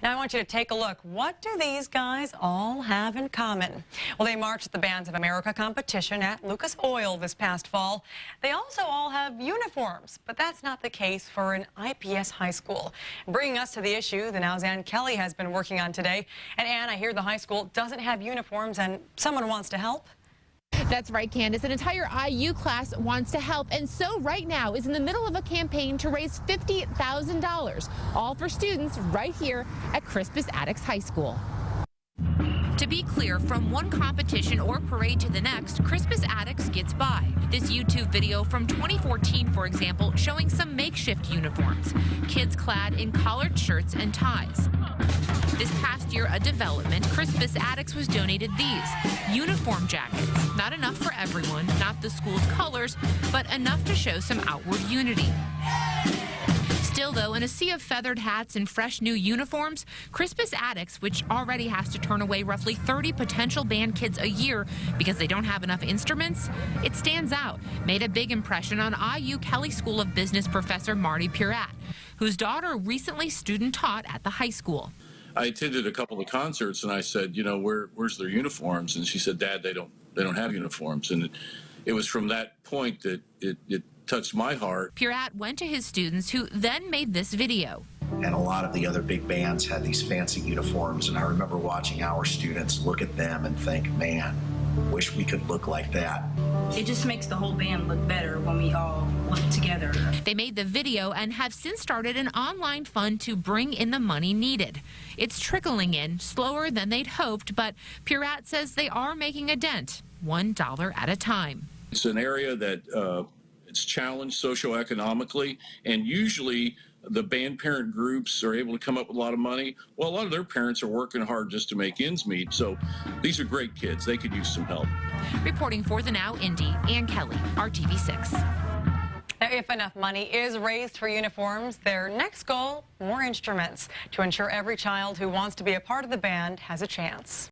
Now I want you to take a look. What do these guys all have in common? Well, they marched at the Bands of America competition at Lucas Oil this past fall. They also all have uniforms, but that's not the case for an IPS high school. Bringing us to the issue the Now's Ann Kelly has been working on today. And Ann, I hear the high school doesn't have uniforms and someone wants to help. That's right, Candace. An entire IU class wants to help, and so right now is in the middle of a campaign to raise $50,000, all for students right here at Crispus Attucks High School. To be clear, from one competition or parade to the next, Crispus Attucks gets by. This YouTube video from 2014, for example, showing some makeshift uniforms, kids clad in collared shirts and ties. This past year, a development, Crispus Attucks was donated these uniform jackets. Not enough for everyone, not the school's colors, but enough to show some outward unity. Still, though, in a sea of feathered hats and fresh new uniforms, Crispus Attucks, which already has to turn away roughly 30 potential band kids a year because they don't have enough instruments, it stands out. Made a big impression on IU Kelly School of Business professor Marty Puratt, whose daughter recently student taught at the high school. I attended a couple of concerts and I said, you know, where's their uniforms? And she said, Dad, they don't have uniforms. And it was from that point that it touched my heart. Puratt went to his students, who then made this video. And a lot of the other big bands had these fancy uniforms, and I remember watching our students look at them and think, man, wish we could look like that. It just makes the whole band look better when we all look together. They made the video and have since started an online fund to bring in the money needed. It's trickling in slower than they'd hoped, but Puratt says they are making a dent, $1 at a time. It's an area that it's challenged socioeconomically, and usually the band parent groups are able to come up with a lot of money. Well, a lot of their parents are working hard just to make ends meet, so these are great kids. They could use some help. Reporting for the Now Indy, Ann Kelly, RTV 6. Now, if enough money is raised for uniforms, their next goal, more instruments, to ensure every child who wants to be a part of the band has a chance.